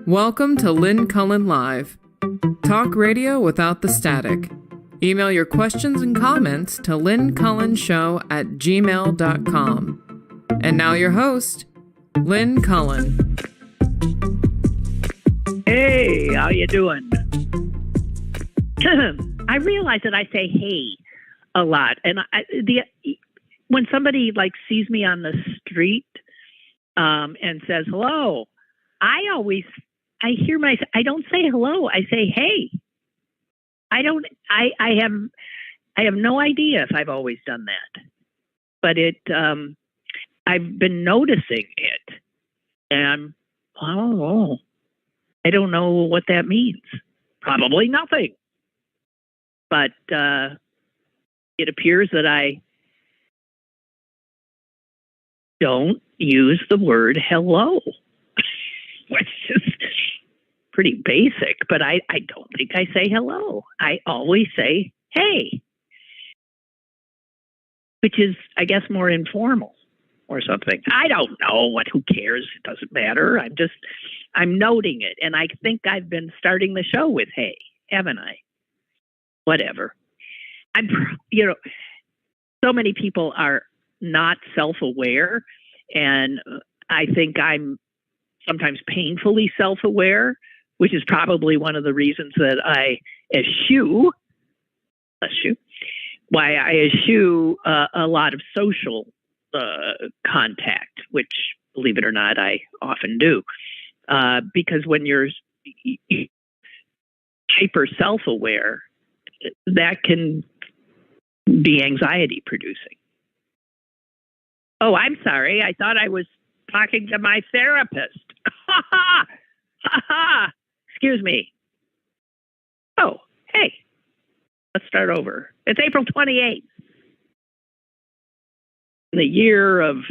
Welcome to Lynn Cullen Live. Talk radio without the static. Email your questions and comments to lynncullenshow@gmail.com. And now your host, Lynn Cullen. Hey, how you doing? I realize that I say "hey" a lot, and when somebody sees me on the street and says hello, I don't say hello. I say "hey." I have no idea if I've always done that, but I've been noticing it, and I don't know what that means. Probably nothing. But it appears that I don't use the word hello, which is pretty basic, but I don't think I say hello. I always say hey, which is, I guess, more informal or something. I don't know. Who cares? It doesn't matter. I'm noting it, and I think I've been starting the show with hey, haven't I? Whatever. So many people are not self-aware, and I think I'm sometimes painfully self-aware, which is probably one of the reasons that I eschew a lot of social contact, which, believe it or not, I often do. Because when you're hyper self-aware, that can be anxiety producing. Oh, I'm sorry. I thought I was talking to my therapist. Excuse me. Oh, hey. Let's start over. It's April 28th. In the year of,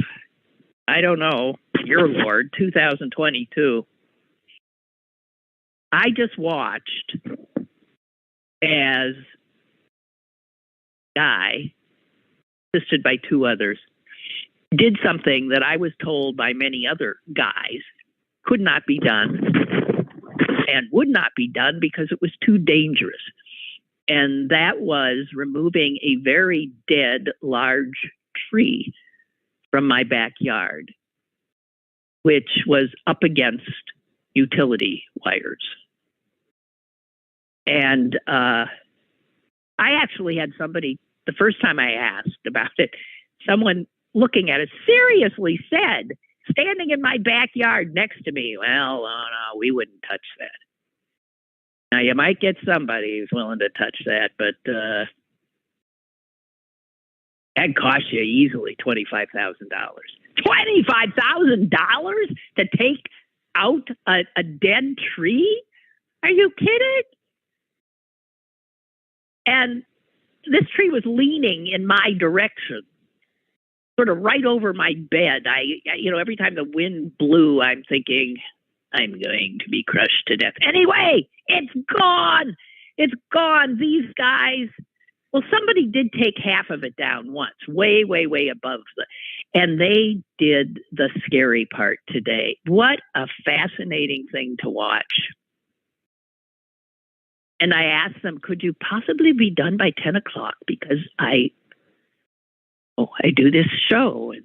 I don't know, your Lord, 2022. I just watched as a guy, assisted by two others, did something that I was told by many other guys could not be done and would not be done because it was too dangerous. And that was removing a very dead, large tree from my backyard, which was up against utility wires. And I actually had somebody, the first time I asked about it, someone looking at it seriously said, standing in my backyard next to me, well, no, we wouldn't touch that. Now, you might get somebody who's willing to touch that, but that'd cost you easily $25,000. $25,000 to take out a dead tree? Are you kidding? And this tree was leaning in my direction, sort of right over my bed. Every time the wind blew, I'm thinking, I'm going to be crushed to death. Anyway, it's gone. It's gone. These guys, well, somebody did take half of it down once, way, way, way above and they did the scary part today. What a fascinating thing to watch. And I asked them, could you possibly be done by 10 o'clock? Because I do this show and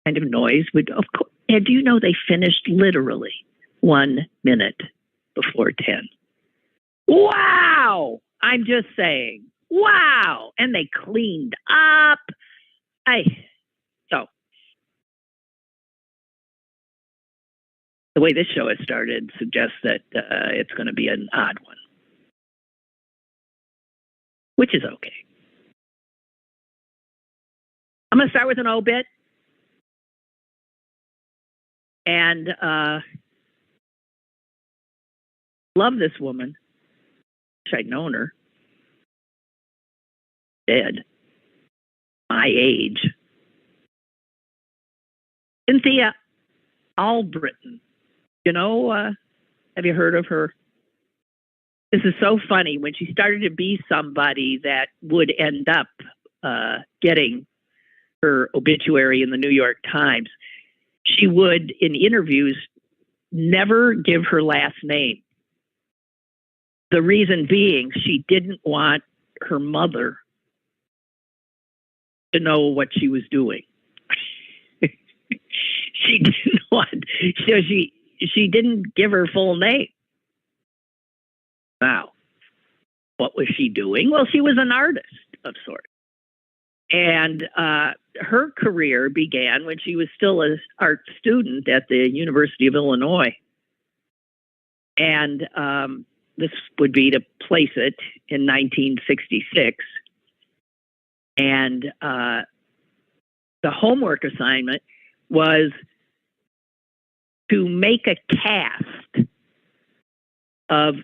kind of noise would, of course. And do you know they finished literally 1 minute before 10? Wow! I'm just saying, wow! And they cleaned up. So the way this show has started suggests that it's going to be an odd one, which is okay. I'm going to start with an obit. And love this woman. Wish I'd known her. Dead. My age. Cynthia Albritton. Have you heard of her? This is so funny. When she started to be somebody that would end up getting her obituary in the New York Times, she would, in interviews, never give her last name. The reason being, she didn't want her mother to know what she was doing. She didn't want, so she didn't give her full name. Now, what was she doing? Well, she was an artist of sorts. And her career began when she was still an art student at the University of Illinois. And this would be, to place it, in 1966. And the homework assignment was to make a cast of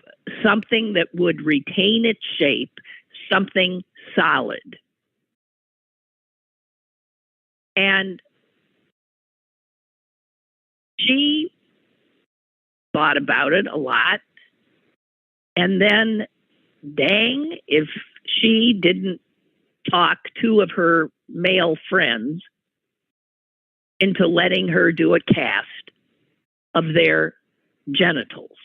something that would retain its shape, something solid. And she thought about it a lot. And then, dang, if she didn't talk two of her male friends into letting her do a cast of their genitals.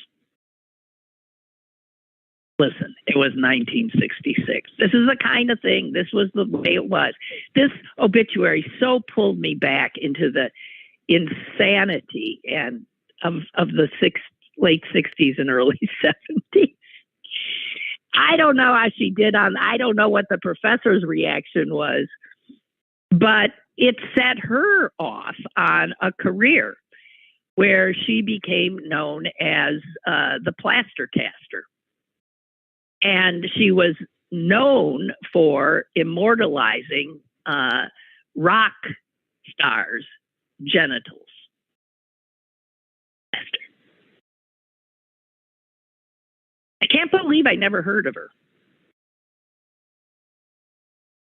Listen, it was 1966. This is the kind of thing, this was the way it was. This obituary so pulled me back into the insanity and of the late 60s and early 70s. I don't know how she did I don't know what the professor's reaction was, but it set her off on a career where she became known as the Plaster Caster. And she was known for immortalizing rock stars' genitals. I can't believe I never heard of her.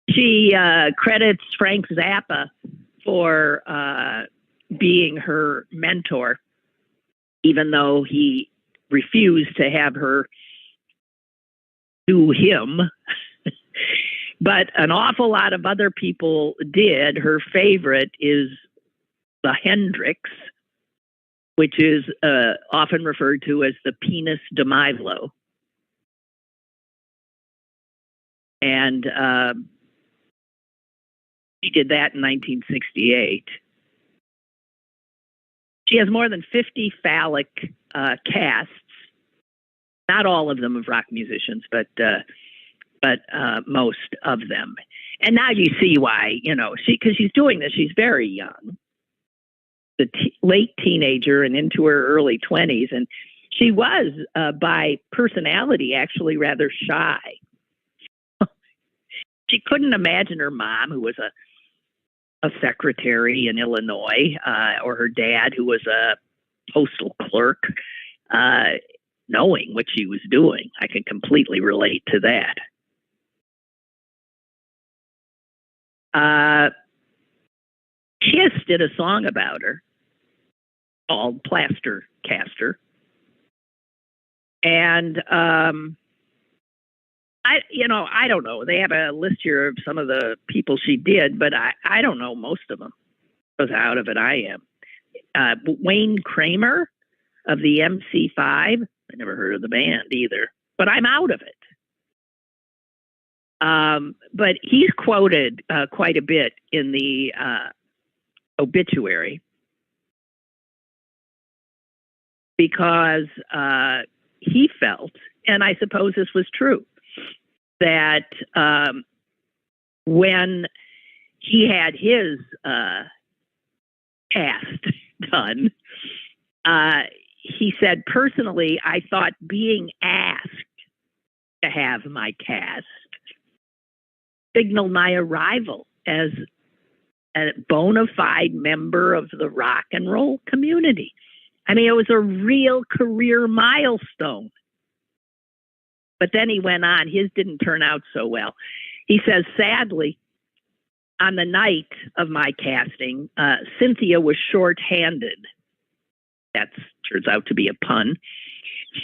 She credits Frank Zappa for being her mentor, even though he refused to have her do him. But an awful lot of other people did. Her favorite is the Hendrix, which is often referred to as the penis de Milo. And she did that in 1968. She has more than 50 phallic casts. Not all of them of rock musicians, but most of them. And now you see why, because she's doing this. She's very young, the late teenager and into her early 20s. And she was, by personality, actually rather shy. She couldn't imagine her mom, who was a secretary in Illinois, or her dad, who was a postal clerk, knowing what she was doing. I can completely relate to that. Kiss did a song about her called Plaster Caster. And I don't know. They have a list here of some of the people she did, but I don't know most of them. As out of it I am. Wayne Kramer of the MC5. I never heard of the band either, but I'm out of it. But he's quoted quite a bit in the obituary because he felt, and I suppose this was true, that when he had his cast done, he said, personally, I thought being asked to have my cast signaled my arrival as a bona fide member of the rock and roll community. I mean, it was a real career milestone. But then he went on. His didn't turn out so well. He says, sadly, on the night of my casting, Cynthia was short-handed. That turns out to be a pun.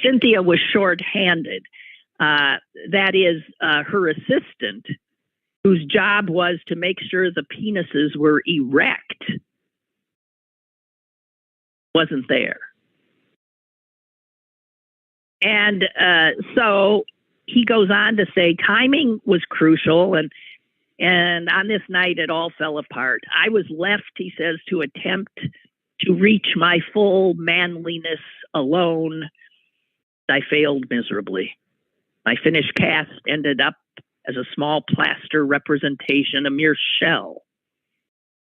Cynthia was short-handed. That is, her assistant, whose job was to make sure the penises were erect, wasn't there. And so he goes on to say timing was crucial, and on this night it all fell apart. I was left, he says, to attempt to reach my full manliness alone. I failed miserably. My finished cast ended up as a small plaster representation, a mere shell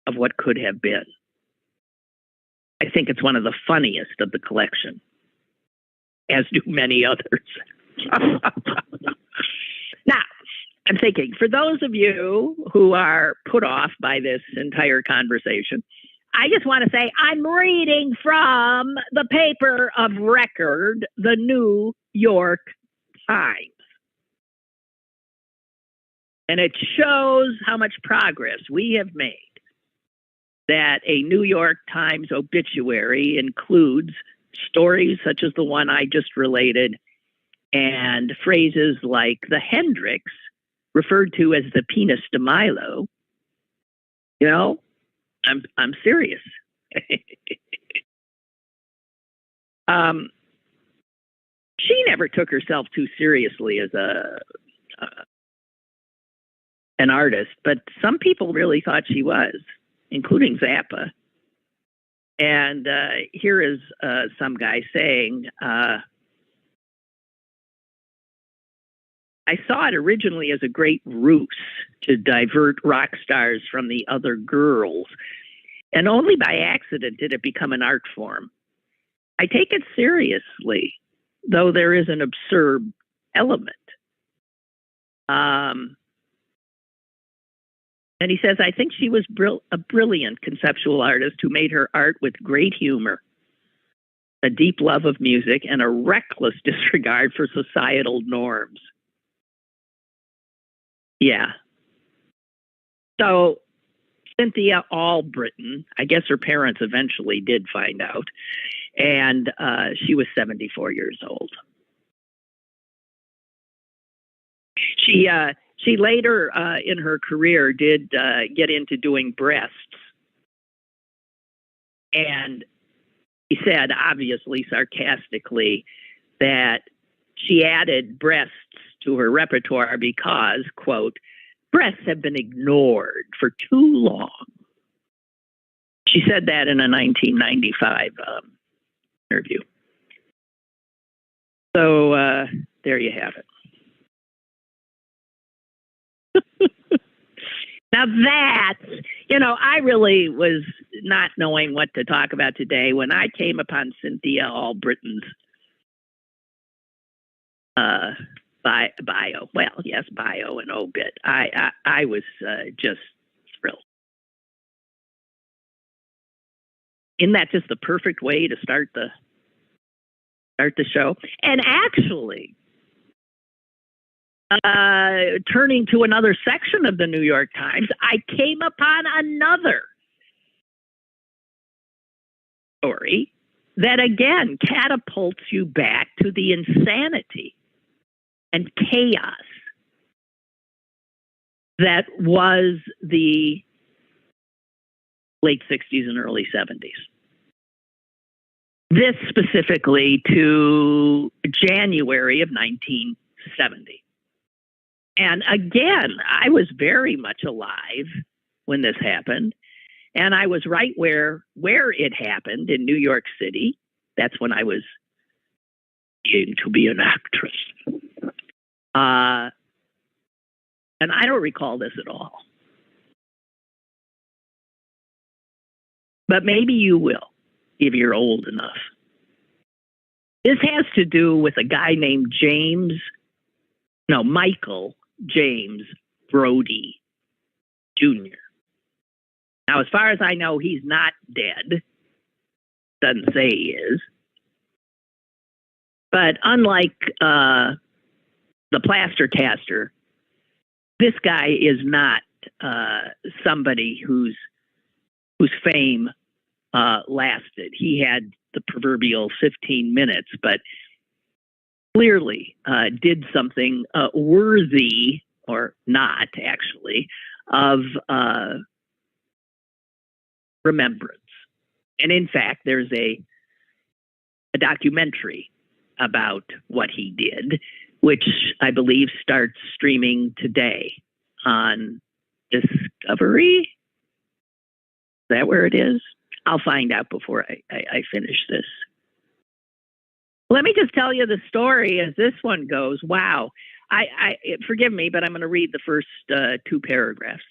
of what could have been. I think it's one of the funniest of the collection, as do many others. Now, I'm thinking, for those of you who are put off by this entire conversation, I just want to say I'm reading from the paper of record, the New York Times. And it shows how much progress we have made. That a New York Times obituary includes stories such as the one I just related and phrases like the Hendrix, referred to as the penis de Milo. You know, I'm serious. She never took herself too seriously as an artist, but some people really thought she was, including Zappa. And here is some guy saying, I saw it originally as a great ruse to divert rock stars from the other girls, and only by accident did it become an art form. I take it seriously, though there is an absurd element. And he says, I think she was a brilliant conceptual artist who made her art with great humor, a deep love of music, and a reckless disregard for societal norms. Yeah. So Cynthia Albritton, I guess her parents eventually did find out, and she was 74 years old. She later in her career did get into doing breasts. And he said, obviously sarcastically, that she added breasts to her repertoire because, quote, breasts have been ignored for too long. She said that in a 1995 interview. So there you have it. Now that's, I really was not knowing what to talk about today when I came upon Cynthia Albritton's bio. Well, yes, bio and obit. I was just thrilled. Isn't that just the perfect way to start the show? And actually, turning to another section of the New York Times, I came upon another story that again catapults you back to the insanity and chaos that was the late 60s and early 70s. This specifically to January of 1970. And again, I was very much alive when this happened. And I was right where it happened in New York City. That's when I was beginning to be an actress. And I don't recall this at all. But maybe you will, if you're old enough. This has to do with a guy named Michael James Brody Jr. Now, as far as I know, he's not dead. Doesn't say he is. But unlike the Plaster Caster, this guy is not somebody whose fame lasted. He had the proverbial 15 minutes, but clearly did something worthy, or not actually, of remembrance. And in fact, there's a documentary about what he did, which I believe starts streaming today on Discovery. Is that where it is? I'll find out before I finish this. Let me just tell you the story as this one goes. Wow. Forgive me, but I'm going to read the first two paragraphs.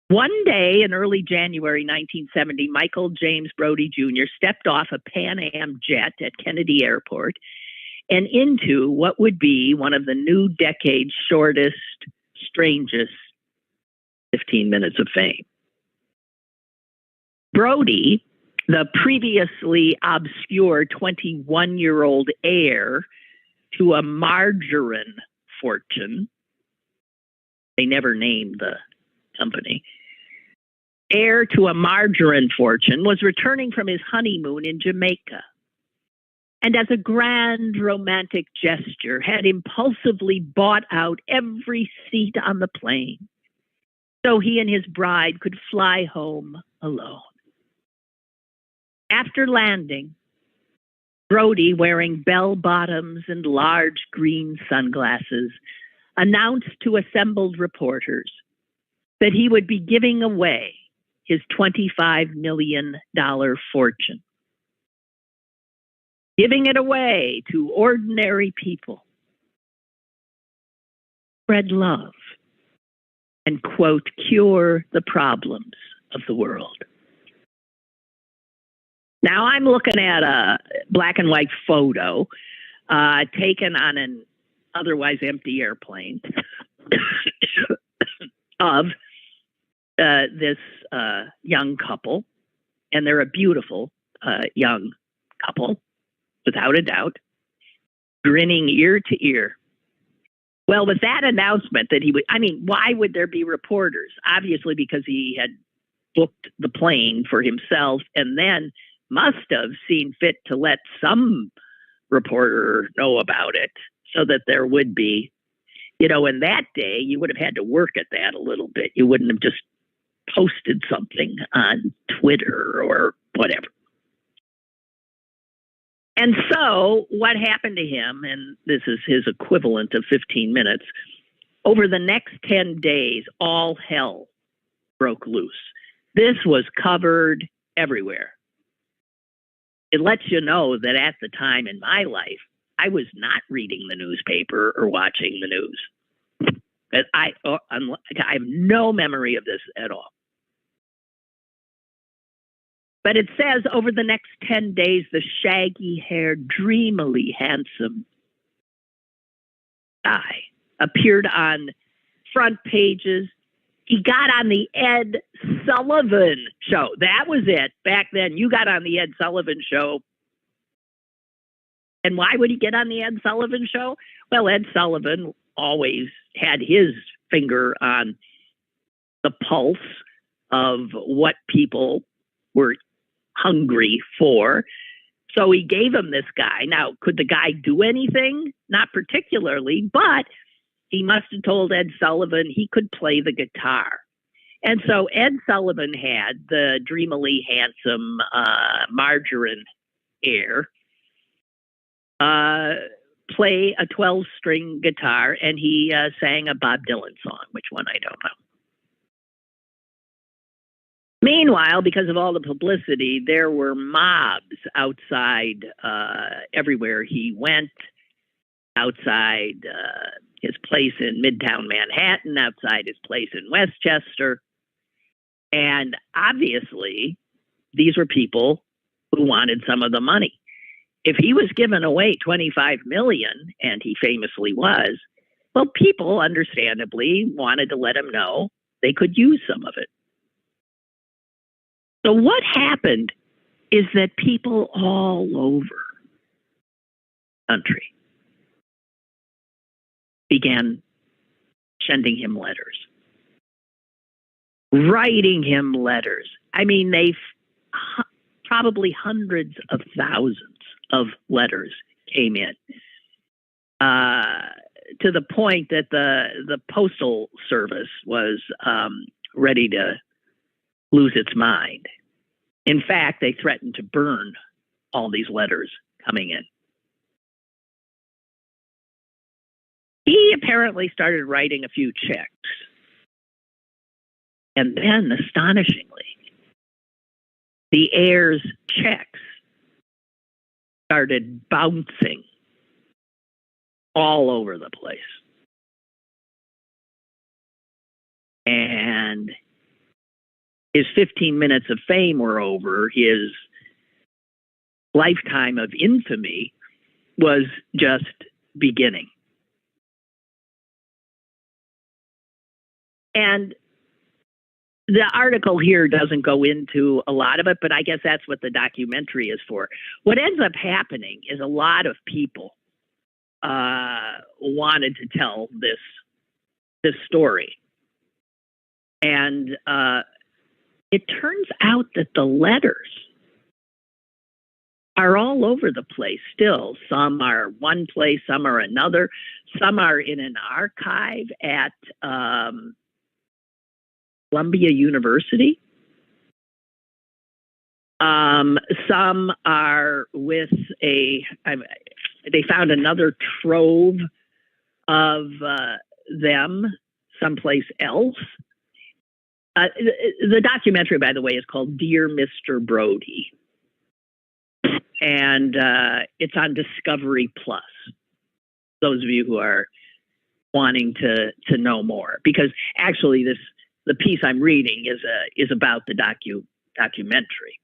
One day in early January 1970, Michael James Brody Jr. stepped off a Pan Am jet at Kennedy Airport and into what would be one of the new decade's shortest, strangest 15 minutes of fame. Brody, the previously obscure 21-year-old heir to a margarine fortune, they never named the company, heir to a margarine fortune, was returning from his honeymoon in Jamaica. And as a grand romantic gesture, had impulsively bought out every seat on the plane so he and his bride could fly home alone. After landing, Brody, wearing bell-bottoms and large green sunglasses, announced to assembled reporters that he would be giving away his $25 million fortune. Giving it away to ordinary people. Spread love and, quote, cure the problems of the world. Now I'm looking at a black and white photo taken on an otherwise empty airplane of this young couple, and they're a beautiful young couple, without a doubt, grinning ear to ear. Well, with that announcement that he would, why would there be reporters? Obviously because he had booked the plane for himself and then must have seen fit to let some reporter know about it so that there would be, in that day, you would have had to work at that a little bit. You wouldn't have just posted something on Twitter or whatever. And so what happened to him, and this is his equivalent of 15 minutes, over the next 10 days, all hell broke loose. This was covered everywhere. It lets you know that at the time in my life, I was not reading the newspaper or watching the news. I have no memory of this at all. But it says over the next 10 days, the shaggy-haired, dreamily handsome guy appeared on front pages. He got on the Ed Sullivan show. That was it. Back then, you got on the Ed Sullivan show. And why would he get on the Ed Sullivan show? Well, Ed Sullivan always had his finger on the pulse of what people were hungry for. So he gave him this guy. Now, could the guy do anything? Not particularly, but he must have told Ed Sullivan he could play the guitar. And so Ed Sullivan had the dreamily handsome margarine heir play a 12-string guitar, and he sang a Bob Dylan song. Which one, I don't know. Meanwhile, because of all the publicity, there were mobs outside everywhere he went, outside his place in Midtown Manhattan, outside his place in Westchester. And obviously, these were people who wanted some of the money. If he was giving away $25 million, and he famously was, well, people understandably wanted to let him know they could use some of it. So what happened is that people all over the country began sending him letters, writing him letters. Probably hundreds of thousands of letters came in, to the point that the Postal Service was ready to lose its mind. In fact, they threatened to burn all these letters coming in. He apparently started writing a few checks. And then, astonishingly, the heir's checks started bouncing all over the place. And his 15 minutes of fame were over. His lifetime of infamy was just beginning. And the article here doesn't go into a lot of it, but I guess that's what the documentary is for. What ends up happening is a lot of people wanted to tell this story. And it turns out that the letters are all over the place still. Some are one place, some are another. Some are in an archive at Columbia University. Some are with they found another trove of them someplace else. The documentary, by the way, is called Dear Mr. Brody. And it's on Discovery Plus. Those of you who are wanting to know more, because actually the piece I'm reading is about the documentary.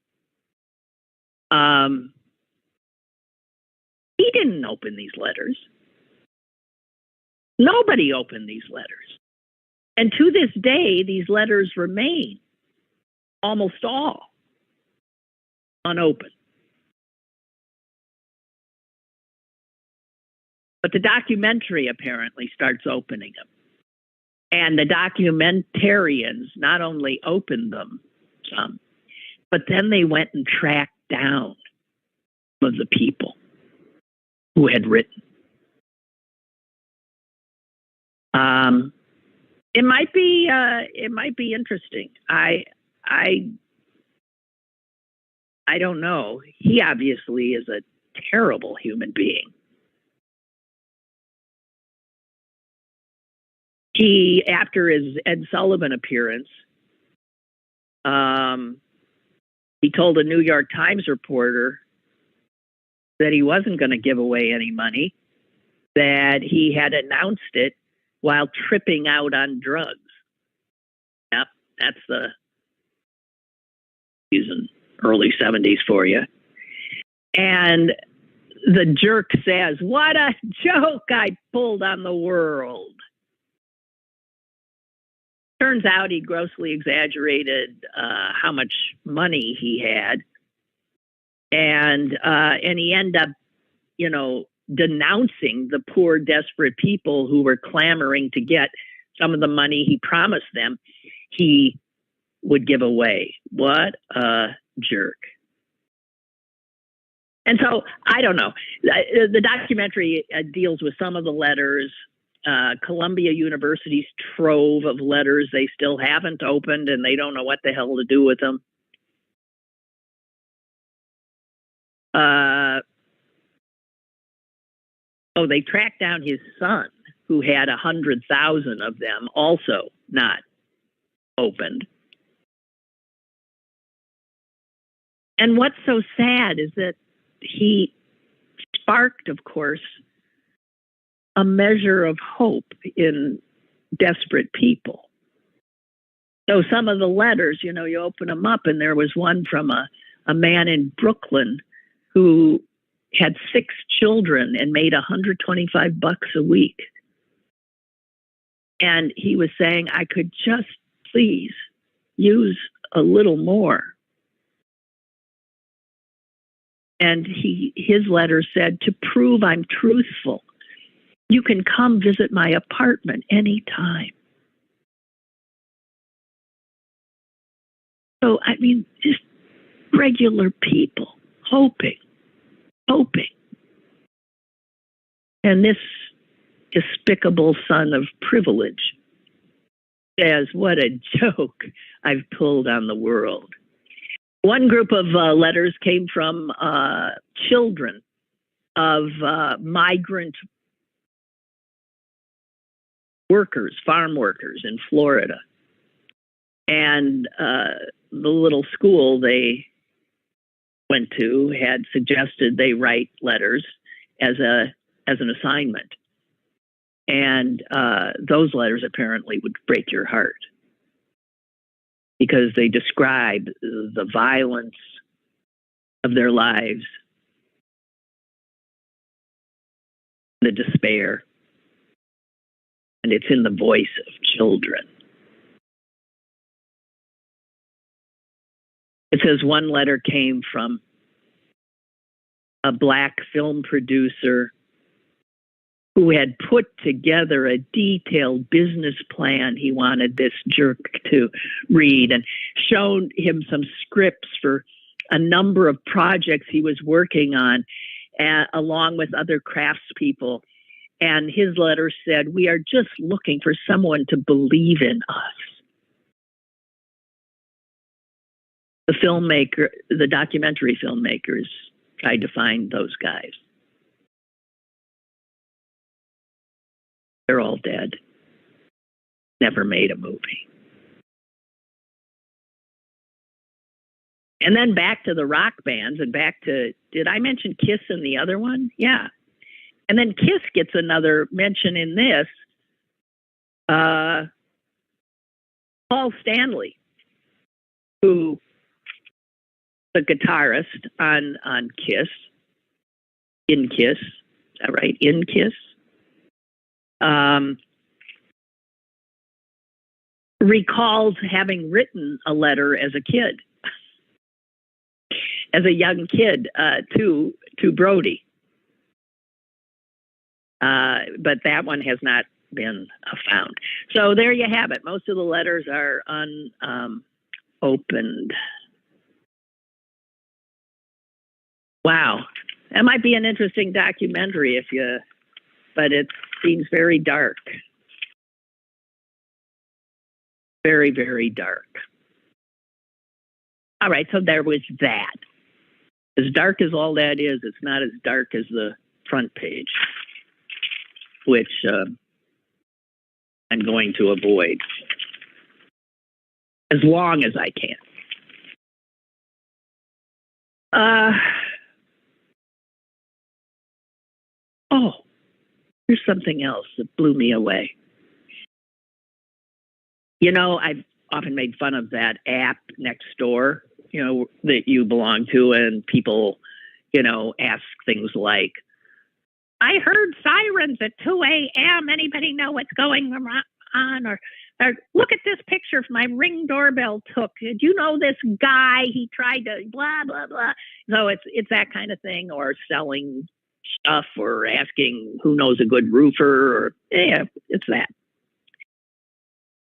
He didn't open these letters. Nobody opened these letters. And to this day, these letters remain almost all unopened. But the documentary apparently starts opening them. And the documentarians not only opened them some, but then they went and tracked down some of the people who had written. It might be interesting. I don't know. He obviously is a terrible human being. He, after his Ed Sullivan appearance, he told a New York Times reporter that he wasn't going to give away any money, that he had announced it while tripping out on drugs. Yep, that's using early 70s for you. And the jerk says, "What a joke I pulled on the world." Turns out he grossly exaggerated how much money he had, and he ended up, denouncing the poor, desperate people who were clamoring to get some of the money he promised them he would give away. What a jerk! And so I don't know. The documentary deals with some of the letters. Columbia University's trove of letters they still haven't opened, and they don't know what the hell to do with them. They tracked down his son, who had 100,000 of them, also not opened. And what's so sad is that he sparked, of course, a measure of hope in desperate people. So some of the letters, you open them up, and there was one from a man in Brooklyn who had 6 children and made $125 a week. And he was saying, I could just please use a little more. And his letter said, to prove I'm truthful, you can come visit my apartment anytime. So, just regular people hoping. And this despicable son of privilege says, what a joke I've pulled on the world. One group of letters came from children of migrant workers, farm workers in Florida. And the little school they went to had suggested they write letters as an assignment. And those letters apparently would break your heart because they describe the violence of their lives, the despair, and it's in the voice of children. It says one letter came from a Black film producer who had put together a detailed business plan he wanted this jerk to read, and shown him some scripts for a number of projects he was working on, along with other craftspeople. And his letter said, "We are just looking for someone to believe in us." The documentary filmmakers tried to find those guys. They're all dead. Never made a movie. And then back to the rock bands and back to, did I mention Kiss in the other one? Yeah. And then Kiss gets another mention in this. Paul Stanley, who the guitarist on Kiss, in Kiss, is that right? In Kiss. Recalls having written a letter as a kid, as a young kid, to Brody. But that one has not been found. So there you have it. Most of the letters are unopened. Wow. That might be an interesting documentary but it seems very dark. Very, very dark. All right, so there was that. As dark as all that is, it's not as dark as the front page, which I'm going to avoid as long as I can. Oh, here's something else that blew me away. You know, I've often made fun of that app next door, you know, that you belong to, and people, you know, ask things like, "I heard sirens at 2 a.m. Anybody know what's going on?" Or "Look at this picture my Ring doorbell took. Did you know this guy? He tried to blah, blah, blah." So it's that kind of thing, or selling stuff, or asking who knows a good roofer, or yeah, it's that.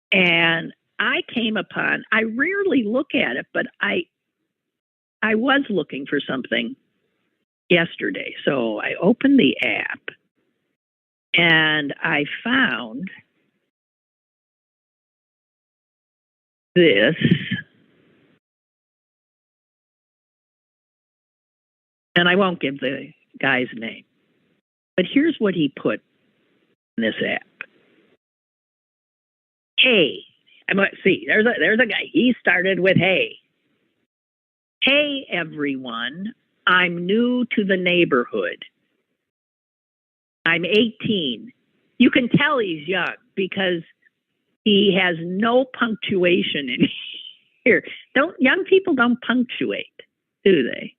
And I came upon, I rarely look at it, but I was looking for something yesterday. So I opened the app and I found this. And I won't give the guy's name, but here's what he put in this app. Hey, see, there's a guy. He started with hey. Hey, everyone. I'm new to the neighborhood. I'm 18. You can tell he's young because he has no punctuation in here. Young people don't punctuate, do they?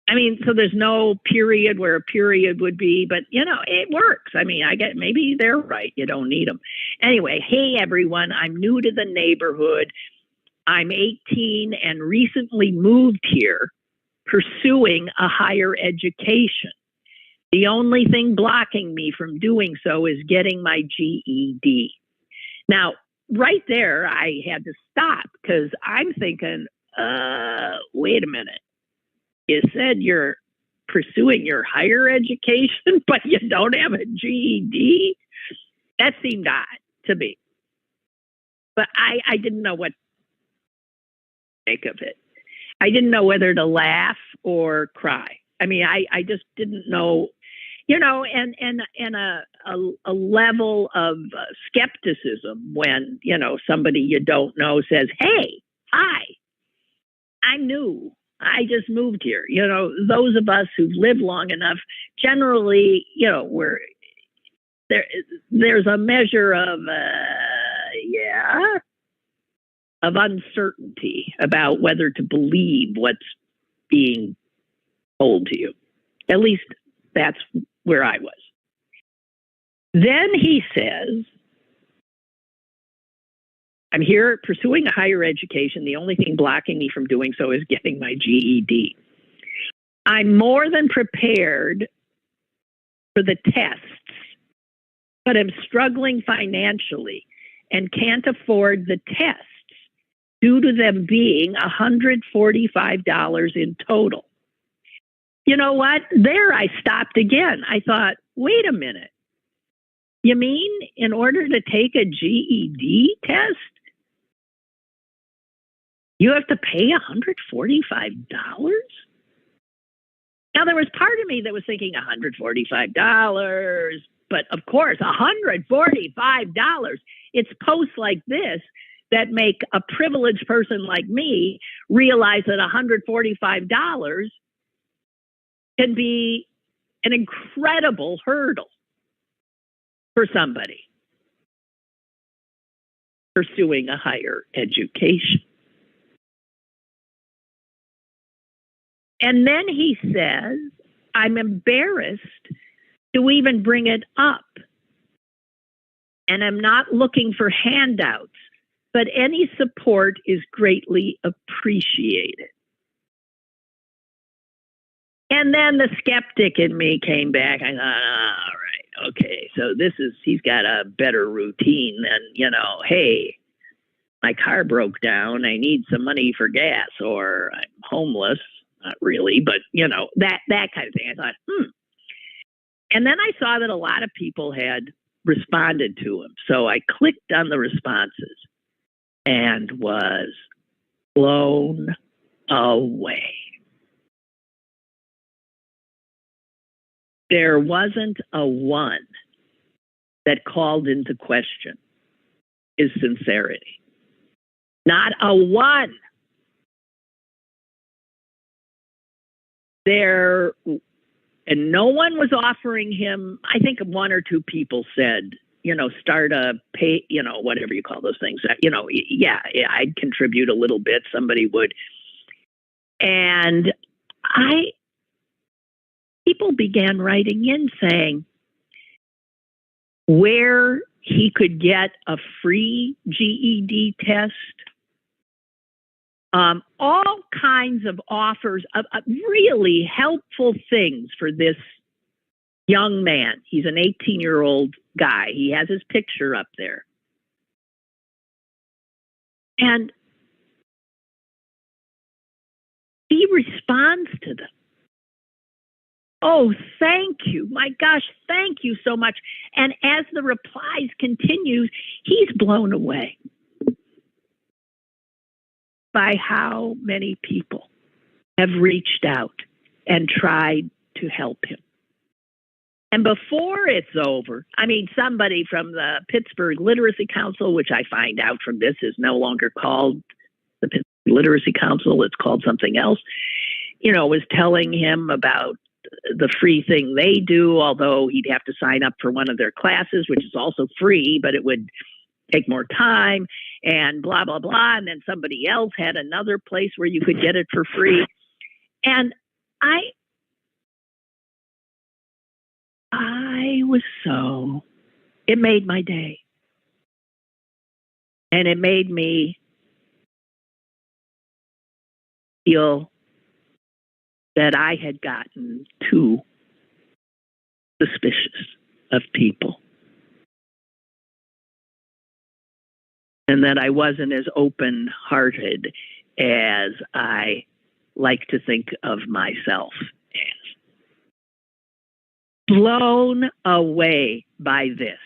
I mean, so there's no period where a period would be, but, you know, it works. I mean, maybe they're right. You don't need them. Anyway, hey, everyone, I'm new to the neighborhood. I'm 18 and recently moved here, pursuing a higher education. The only thing blocking me from doing so is getting my GED. Now, right there, I had to stop because I'm thinking, wait a minute. You said you're pursuing your higher education, but you don't have a GED? That seemed odd to me. But I didn't know what to make of it. I didn't know whether to laugh or cry. I mean, I just didn't know, you know, and a level of skepticism when, you know, somebody you don't know says, hey, hi, I'm new. I just moved here. You know, those of us who've lived long enough, generally, you know, there's a measure of, of uncertainty about whether to believe what's being told to you. At least that's where I was. Then he says, I'm here pursuing a higher education. The only thing blocking me from doing so is getting my GED. I'm more than prepared for the tests, but I'm struggling financially and can't afford the tests due to them being $145 in total. You know what? There I stopped again. I thought, wait a minute. You mean in order to take a GED test, you have to pay $145? Now, there was part of me that was thinking $145, but of course, $145. It's posts like this that make a privileged person like me realize that $145 can be an incredible hurdle for somebody pursuing a higher education. And then he says, I'm embarrassed to even bring it up. And I'm not looking for handouts, but any support is greatly appreciated. And then the skeptic in me came back. I thought, all right, okay, so he's got a better routine than, you know, hey, my car broke down, I need some money for gas, or I'm homeless. Not really, but, you know, that kind of thing. I thought, And then I saw that a lot of people had responded to him. So I clicked on the responses and was blown away. There wasn't a one that called into question his sincerity. Not a one. And no one was offering him. I think one or two people said, you know, start a pay, you know, whatever you call those things. You know, yeah, I'd contribute a little bit. Somebody would. And people began writing in saying where he could get a free GED test. All kinds of offers of really helpful things for this young man. He's an 18-year-old guy. He has his picture up there. And he responds to them. Oh, thank you. My gosh, thank you so much. And as the replies continue, he's blown away by how many people have reached out and tried to help him. And before it's over, I mean, somebody from the Pittsburgh Literacy Council, which I find out from this is no longer called the Pittsburgh Literacy Council, it's called something else, you know, was telling him about the free thing they do, although he'd have to sign up for one of their classes, which is also free, but it would take more time and blah, blah, blah. And then somebody else had another place where you could get it for free. And I was it made my day. And it made me feel that I had gotten too suspicious of people. And that I wasn't as open-hearted as I like to think of myself as. Blown away by this.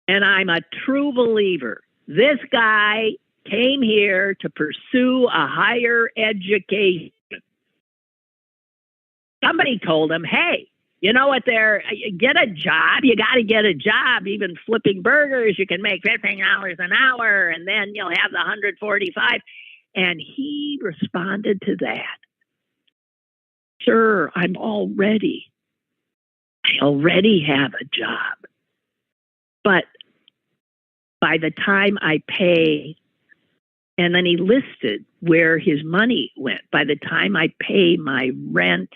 And I'm a true believer. This guy came here to pursue a higher education. Somebody told him, hey, You know what? Get a job. You got to get a job. Even flipping burgers, you can make $15 an hour, and then you'll have the 145. And he responded to that. Sure, I already have a job. But by the time I pay, and then he listed where his money went. By the time I pay my rent,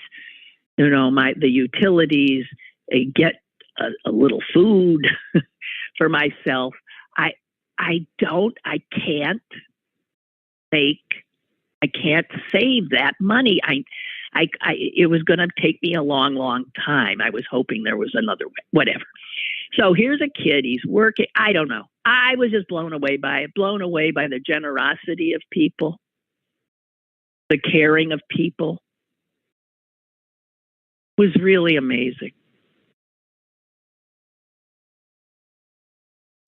the utilities, get a little food for myself, I can't save that money. It was going to take me a long, long time. I was hoping there was another way, whatever. So here's a kid, he's working. I don't know. I was just blown away by the generosity of people, the caring of people. It was really amazing.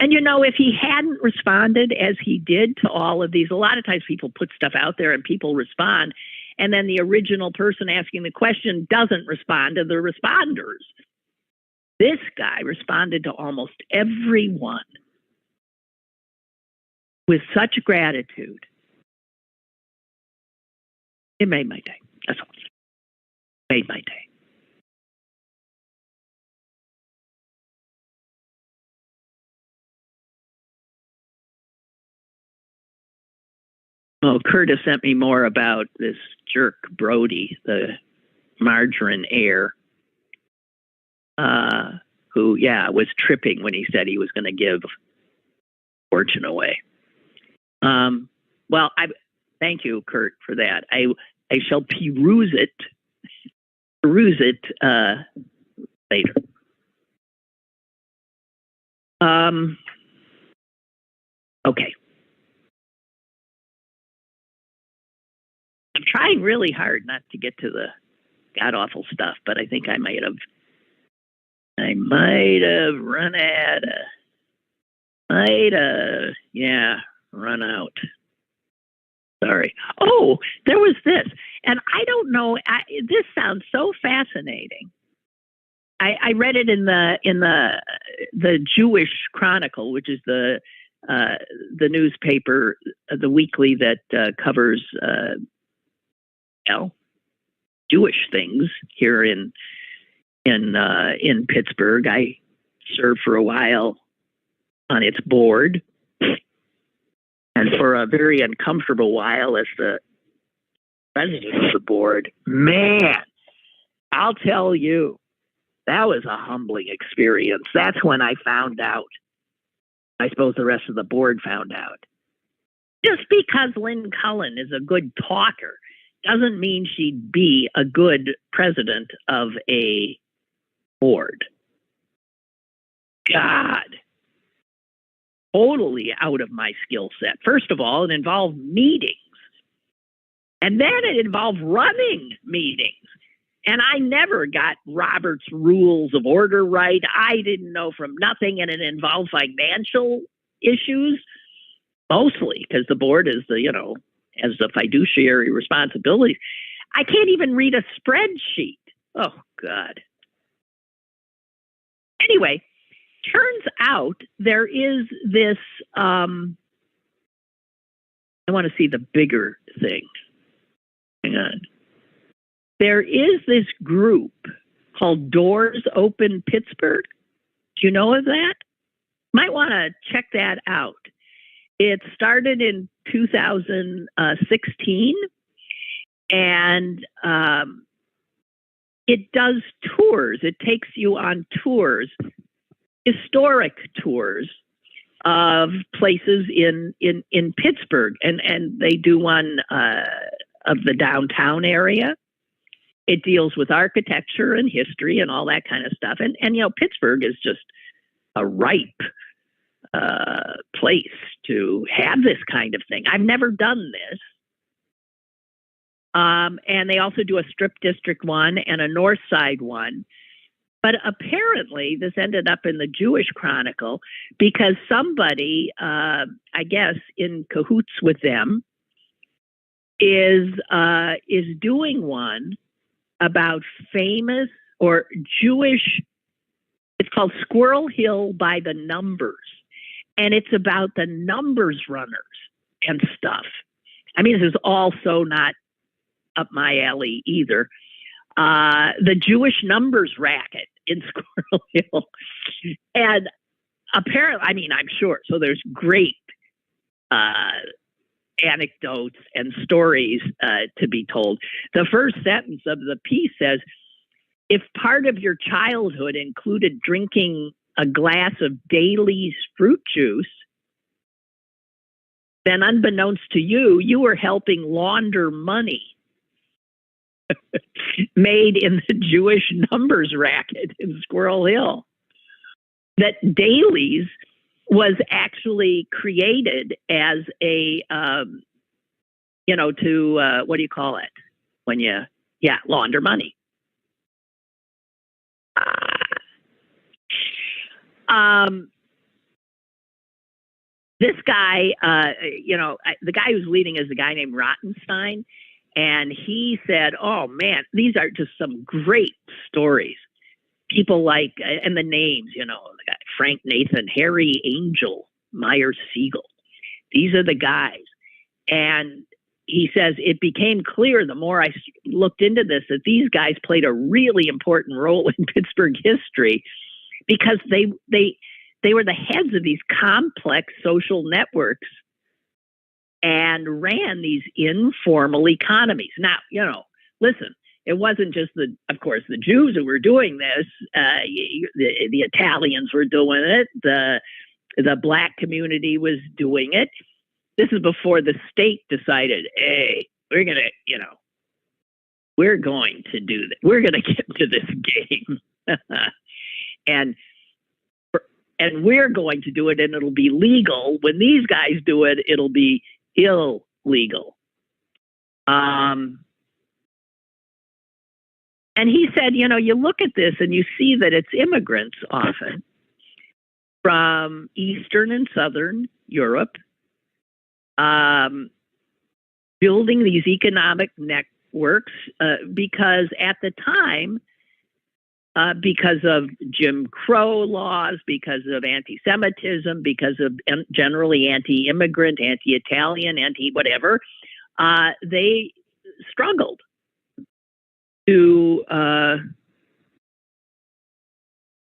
And if he hadn't responded as he did to all of these, a lot of times people put stuff out there and people respond, and then the original person asking the question doesn't respond to the responders. This guy responded to almost everyone with such gratitude. It made my day. That's all. Made my day. Oh, Curtis sent me more about this jerk Brody, the margarine heir, who, was tripping when he said he was going to give fortune away. Well, thank you, Kurt, for that. I shall peruse it later. Okay. I'm trying really hard not to get to the god-awful stuff, but I think I might have run out. Sorry. Oh, there was this, and I don't know. This sounds so fascinating. I read it in the Jewish Chronicle, which is the newspaper, the weekly that covers Jewish things here in Pittsburgh. I served for a while on its board, and for a very uncomfortable while as the president of the board. Man, I'll tell you, that was a humbling experience. That's when I found out. I suppose the rest of the board found out. Just because Lynn Cullen is a good talker doesn't mean she'd be a good president of a board. God. Totally out of my skill set. First of all, it involved meetings. And then it involved running meetings. And I never got Robert's Rules of Order right. I didn't know from nothing. And it involved financial issues, mostly, because the board is has the fiduciary responsibilities. I can't even read a spreadsheet. Oh, God. Anyway, turns out there is this, I want to see the bigger thing. Hang on. There is this group called Doors Open Pittsburgh. Do you know of that? Might want to check that out. It started in 2016, and it does tours. It takes you on tours, historic tours of places in Pittsburgh, and they do one of the downtown area. It deals with architecture and history and all that kind of stuff. And Pittsburgh is just a ripe place to have this kind of thing. I've never done this. And they also do a Strip District one and a North Side one. But apparently this ended up in the Jewish Chronicle because somebody, I guess, in cahoots with them is doing one about famous or Jewish. It's called Squirrel Hill by the Numbers, and it's about the numbers runners and stuff. I mean, this is also not up my alley either. The Jewish numbers racket in Squirrel Hill, and apparently, I mean, I'm sure. So there's great anecdotes and stories to be told. The first sentence of the piece says, if part of your childhood included drinking a glass of Daly's fruit juice, then unbeknownst to you, you were helping launder money made in the Jewish numbers racket in Squirrel Hill. That Daly's was actually created as a, what do you call it? When you, launder money. This guy, the guy who's leading is a guy named Rottenstein, and he said, oh man, these are just some great stories. People like, and the names, the guy, Frank Nathan, Harry Angel, Myers Siegel. These are the guys. And he says, it became clear the more I looked into this, that these guys played a really important role in Pittsburgh history because they were the heads of these complex social networks and ran these informal economies. Now, listen, it wasn't just of course, the Jews who were doing this. The Italians were doing it. The Black community was doing it. This is before the state decided, hey, we're going to do this. We're going to get into this game. and we're going to do it, and it'll be legal. When these guys do it, it'll be illegal. And he said, you look at this and you see that it's immigrants often from Eastern and Southern Europe, building these economic networks because at the time, because of Jim Crow laws, because of anti-Semitism, because of generally anti-immigrant, anti-Italian, anti-whatever, they struggled to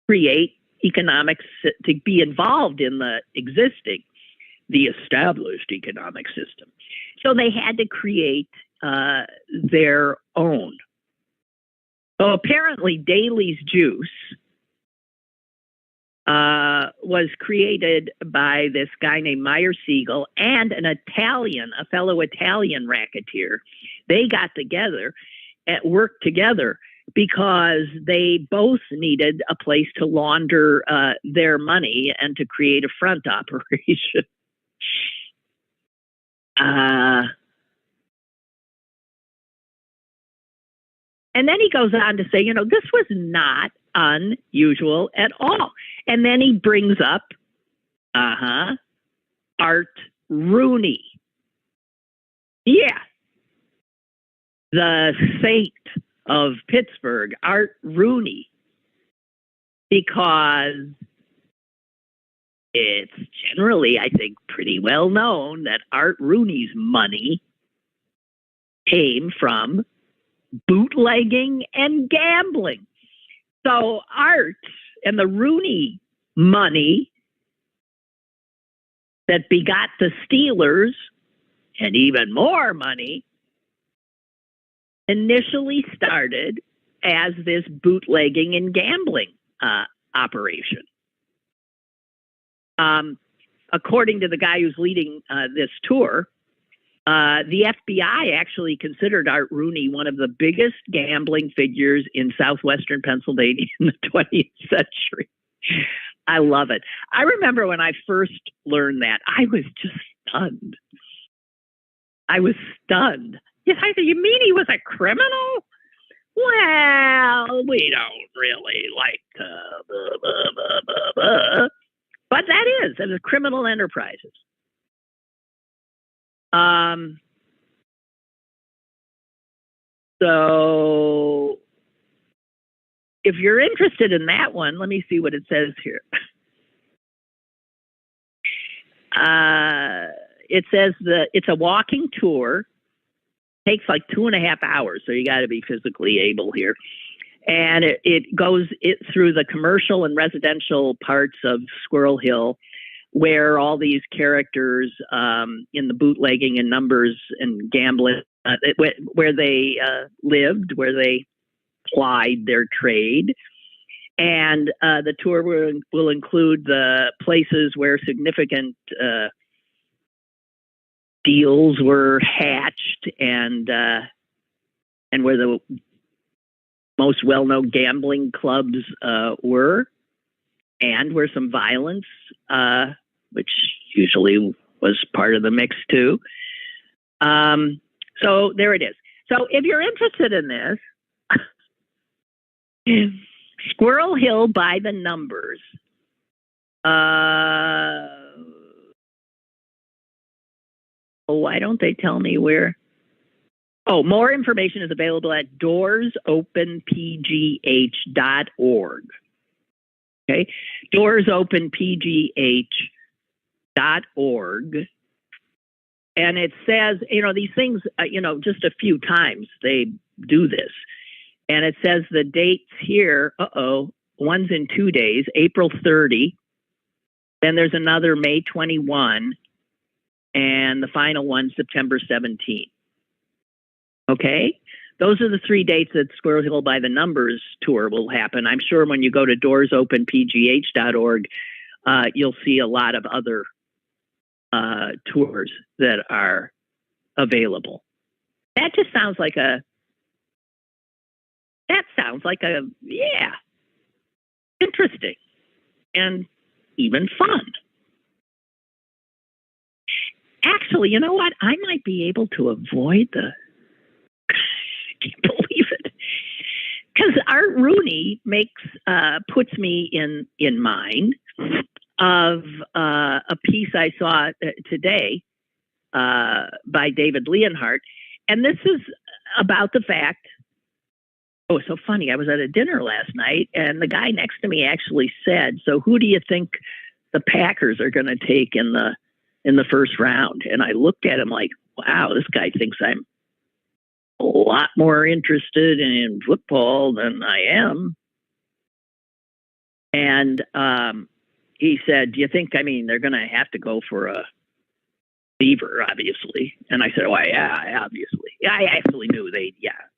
create economics, to be involved in the established economic system. So they had to create their own. So apparently Daly's juice was created by this guy named Meyer Siegel and a fellow Italian racketeer. They got together and worked together because they both needed a place to launder their money and to create a front operation. And then he goes on to say, this was not unusual at all. And then he brings up, Art Rooney. Yeah. The saint of Pittsburgh, Art Rooney, because it's generally, I think, pretty well known that Art Rooney's money came from bootlegging and gambling. So Art and the Rooney money that begot the Steelers and even more money initially started as this bootlegging and gambling operation. According to the guy who's leading this tour, the FBI actually considered Art Rooney one of the biggest gambling figures in southwestern Pennsylvania in the 20th century. I love it. I remember when I first learned that, I was just stunned. Yes, I said, you mean he was a criminal? Well, we don't really like to, but that is, it was criminal enterprises. So if you're interested in that one, let me see what it says here. It says it's a walking tour. Takes like 2.5 hours, so you got to be physically able here. And it goes through the commercial and residential parts of Squirrel Hill, where all these characters in the bootlegging and numbers and gambling, where they lived, where they plied their trade. And the tour will include the places where significant deals were hatched and where the most well-known gambling clubs were, and where some violence, which usually was part of the mix too. So there it is. So if you're interested in this, Squirrel Hill by the numbers. Why don't they tell me where? Oh, more information is available at doorsopenpgh.org. Okay, doorsopenpgh.org. And it says, these things, just a few times they do this. And it says the dates here, one's in 2 days, April 30. Then there's another May 21. And the final one, September 17. Okay? Those are the 3 dates that Squirrel Hill by the Numbers tour will happen. I'm sure when you go to doorsopenpgh.org, you'll see a lot of other tours that are available. That just sounds like interesting and even fun. Actually, you know what? I might be able to avoid I can't believe it. Because Art Rooney puts me in mind of a piece I saw today by David Leonhardt. And this is about the fact, it's so funny. I was at a dinner last night, and the guy next to me actually said, so who do you think the Packers are going to take in the first round? And I looked at him like, wow, this guy thinks I'm a lot more interested in football than I am. And he said, do you think, they're going to have to go for a receiver, obviously? And I said, oh, yeah, obviously. I actually knew they,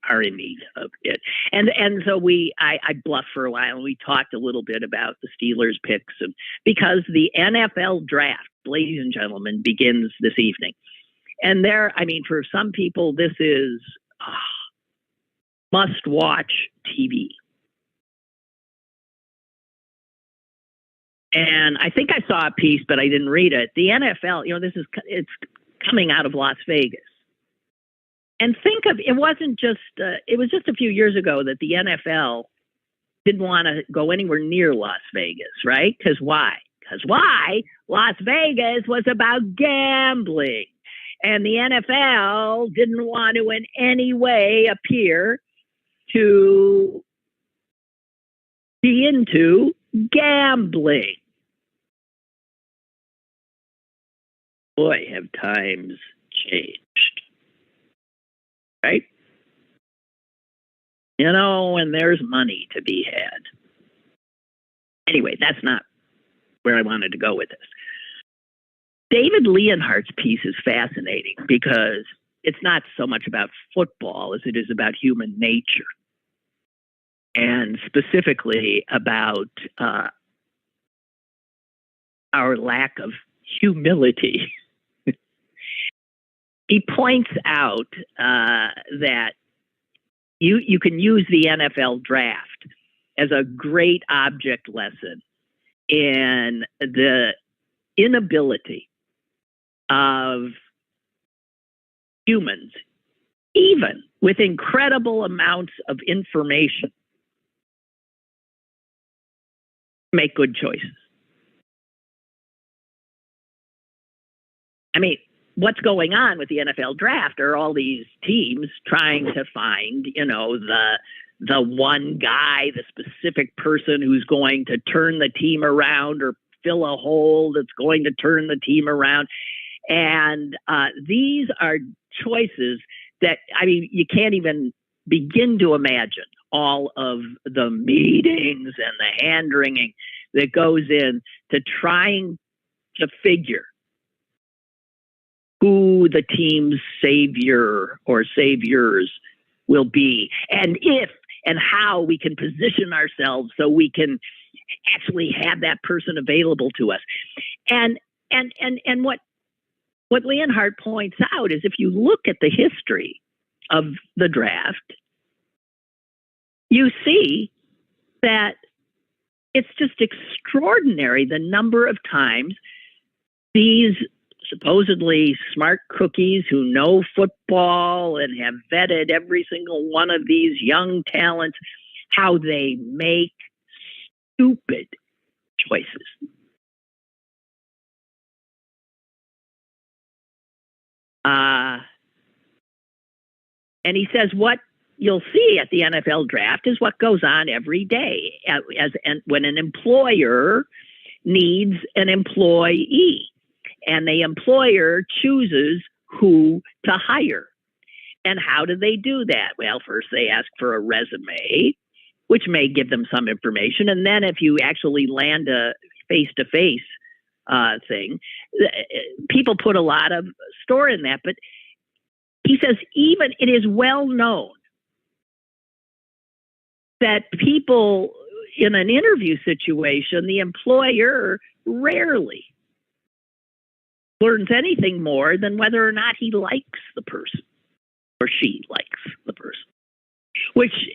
are in need of it. And so I bluffed for a while, and we talked a little bit about the Steelers picks, because the NFL draft, ladies and gentlemen, begins this evening. And for some people, this is must-watch TV. And I think I saw a piece, but I didn't read it. The NFL, it's coming out of Las Vegas. And think of, it was just a few years ago that the NFL didn't want to go anywhere near Las Vegas, right? Because why? Las Vegas was about gambling. And the NFL didn't want to in any way appear to be into gambling. Boy, have times changed. Right? And there's money to be had. Anyway, that's not where I wanted to go with this. David Leonhardt's piece is fascinating because it's not so much about football as it is about human nature, and specifically about our lack of humility. He points out that you can use the NFL draft as a great object lesson in the inability of humans, even with incredible amounts of information, make good choices. What's going on with the NFL draft are all these teams trying to find, the one guy, the specific person who's going to turn the team around or fill a hole that's going to turn the team around. And these are choices that, I mean, you can't even begin to imagine all of the meetings and the hand-wringing that goes in to trying to figure who the team's savior or saviors will be, and if and how we can position ourselves so we can actually have that person available to us. And what Leonhardt points out is if you look at the history of the draft, you see that it's just extraordinary the number of times these supposedly smart cookies who know football and have vetted every single one of these young talents, how they make stupid choices. And he says what you'll see at the NFL draft is what goes on every day when an employer needs an employee and the employer chooses who to hire. And how do they do that? Well, first they ask for a resume, which may give them some information. And then if you actually land a face-to-face thing, people put a lot of store in that. But he says even it is well known that people in an interview situation, the employer rarely learns anything more than whether or not he likes the person or she likes the person.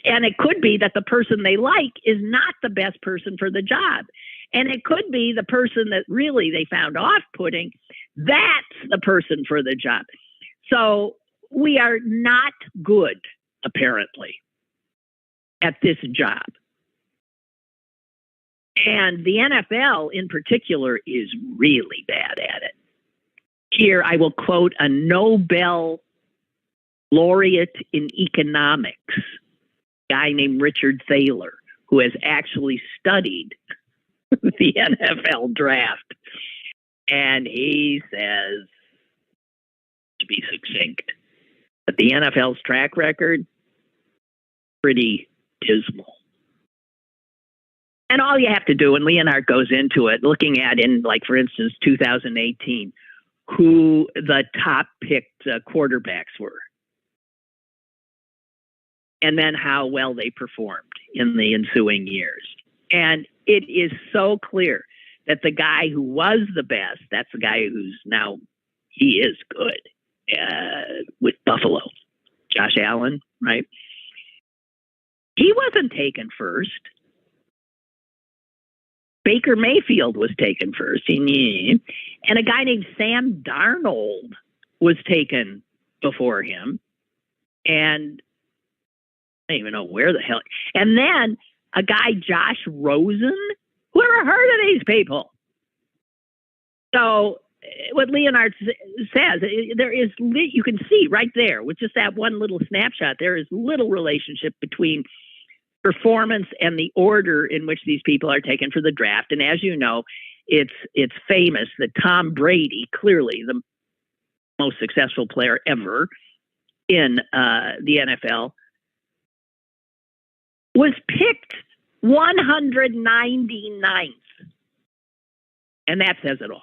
And it could be that the person they like is not the best person for the job. And it could be the person that really they found off-putting, that's the person for the job. So we are not good, apparently, at this job. And the NFL in particular is really bad at it. Here I will quote a Nobel laureate in economics, a guy named Richard Thaler, who has actually studied the NFL draft. And he says, to be succinct, that the NFL's track record, pretty dismal. And all you have to do, and Leonhardt goes into it, looking at in, like, for instance, 2018, who the top picked quarterbacks were, and then how well they performed in the ensuing years. And it is so clear that the guy who was the best, that's the guy who's now, he is good with Buffalo, Josh Allen, right? He wasn't taken first. Baker Mayfield was taken first. And a guy named Sam Darnold was taken before him. And I don't even know where the hell. And then a guy, Josh Rosen. Who ever heard of these people? So what Leonhardt says, there is, you can see right there with just that one little snapshot, there is little relationship between performance and the order in which these people are taken for the draft. And as you know, it's famous that Tom Brady, clearly the most successful player ever in the NFL, was picked 199th. And that says it all.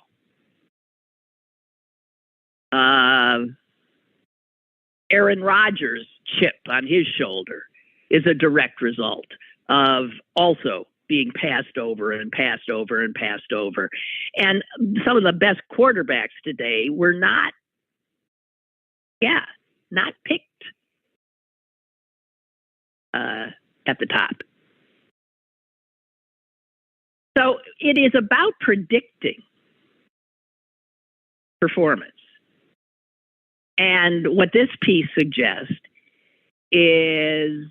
Aaron Rodgers' chip on his shoulder is a direct result of also being passed over and passed over and passed over. And some of the best quarterbacks today were not picked at the top. So it is about predicting performance. And what this piece suggests is,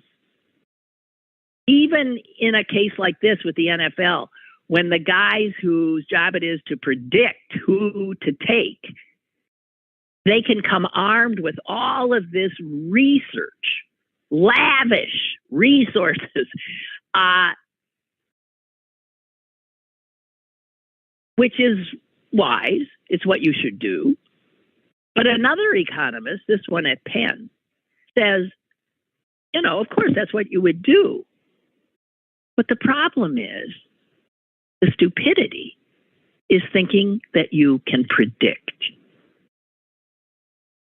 even in a case like this with the NFL, when the guys whose job it is to predict who to take, they can come armed with all of this research, lavish resources, which is wise. It's what you should do. But another economist, this one at Penn, says, of course, that's what you would do. But the problem is, the stupidity is thinking that you can predict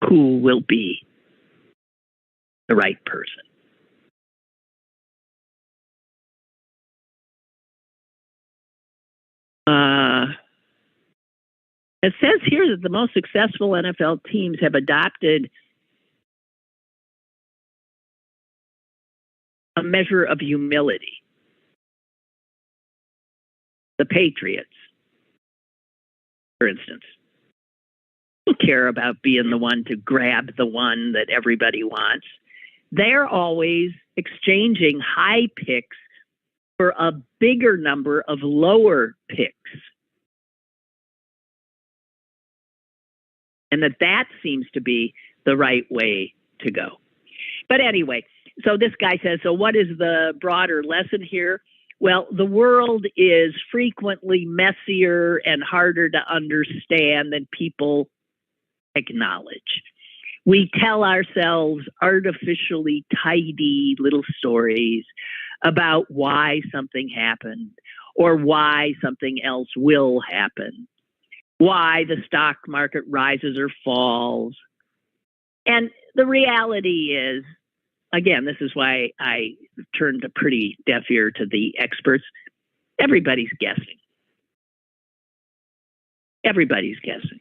who will be the right person. It says here that the most successful NFL teams have adopted a measure of humility. The Patriots, for instance, don't care about being the one to grab the one that everybody wants. They're always exchanging high picks for a bigger number of lower picks. And that seems to be the right way to go. But anyway, so this guy says, so what is the broader lesson here? Well, the world is frequently messier and harder to understand than people acknowledge. We tell ourselves artificially tidy little stories about why something happened or why something else will happen, why the stock market rises or falls. And the reality is, again, this is why I turned a pretty deaf ear to the experts. Everybody's guessing. Everybody's guessing.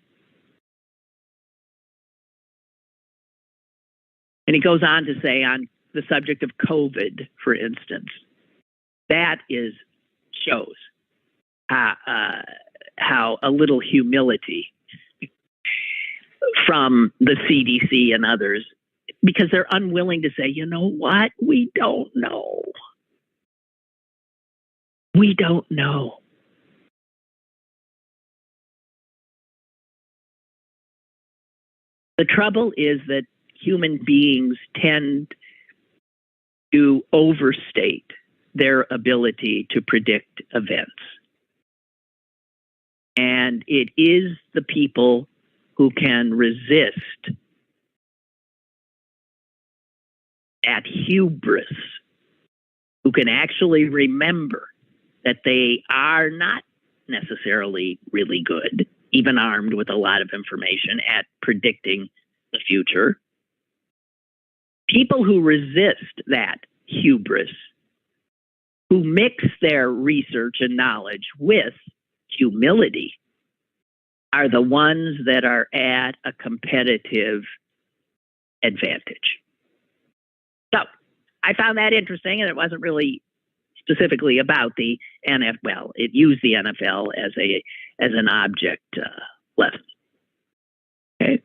And he goes on to say on the subject of COVID, for instance, that shows how a little humility from the CDC and others, because they're unwilling to say, you know what? We don't know. We don't know. The trouble is that human beings tend to overstate their ability to predict events. And it is the people who can resist that hubris, who can actually remember that they are not necessarily really good, even armed with a lot of information, at predicting the future. People who resist that hubris, who mix their research and knowledge with humility, are the ones that are at a competitive advantage. So I found that interesting, and it wasn't really specifically about the NFL. Well, it used the NFL as an object lesson. Okay.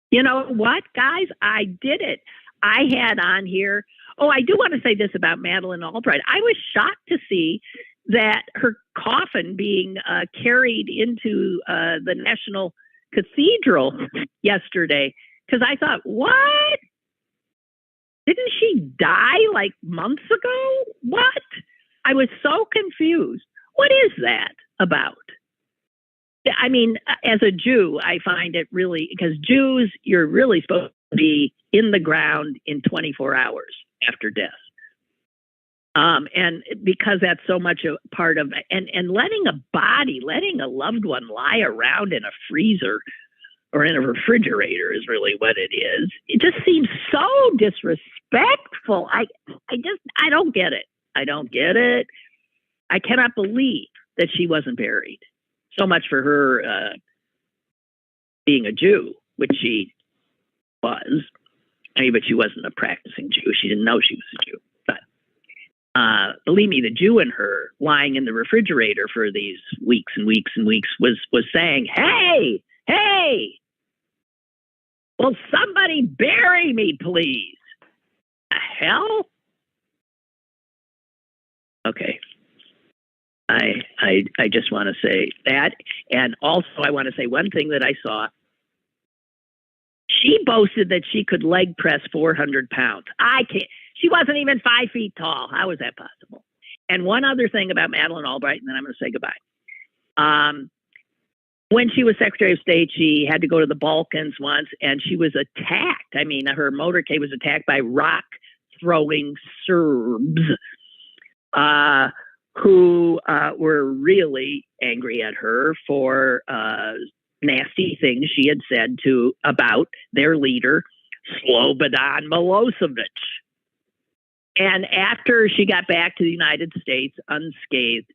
You know what, guys? I did it. I had on here. Oh, I do want to say this about Madeleine Albright. I was shocked to see that her coffin being carried into the National Cathedral yesterday, because I thought, what? Didn't she die like months ago? What? I was so confused. What is that about? I mean, as a Jew, I find it really, because Jews, you're really supposed to be in the ground in 24 hours after death. And because that's so much a part of, and letting a loved one lie around in a freezer or in a refrigerator is really what it is. It just seems so disrespectful. I don't get it. I don't get it. I cannot believe that she wasn't buried. So much for her being a Jew, which she was. I mean, but she wasn't a practicing Jew. She didn't know she was a Jew. But believe me, the Jew in her, lying in the refrigerator for these weeks and weeks and weeks, was saying, "Hey, will somebody bury me, please?" The hell? Okay. I just want to say that. And also I want to say one thing that I saw. She boasted that she could leg press 400 pounds. I can't. She wasn't even 5 feet tall. How is that possible? And one other thing about Madeleine Albright, and then I'm going to say goodbye. When she was Secretary of State, she had to go to the Balkans once, and she was attacked. I mean, her motorcade was attacked by rock-throwing Serbs who were really angry at her for nasty things she had said about their leader, Slobodan Milosevic. And after she got back to the United States unscathed,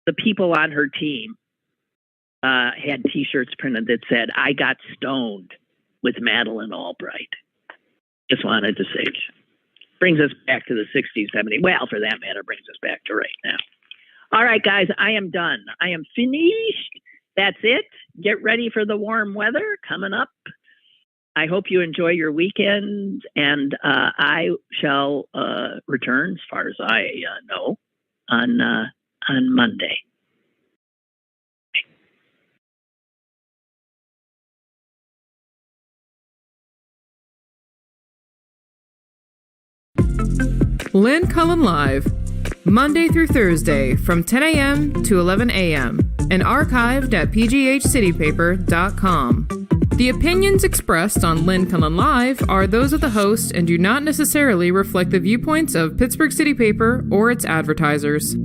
the people on her team had T-shirts printed that said, "I got stoned with Madeleine Albright." Just wanted to say, brings us back to the 60s, 70s. Well, for that matter, brings us back to right now. All right, guys, I am done. I am finished. That's it. Get ready for the warm weather coming up. I hope you enjoy your weekend, and I shall return, as far as I know, on Monday. Lynn Cullen Live, Monday through Thursday from 10 a.m. to 11 a.m. and archived at pghcitypaper.com. The opinions expressed on Lynn Cullen Live are those of the host and do not necessarily reflect the viewpoints of Pittsburgh City Paper or its advertisers.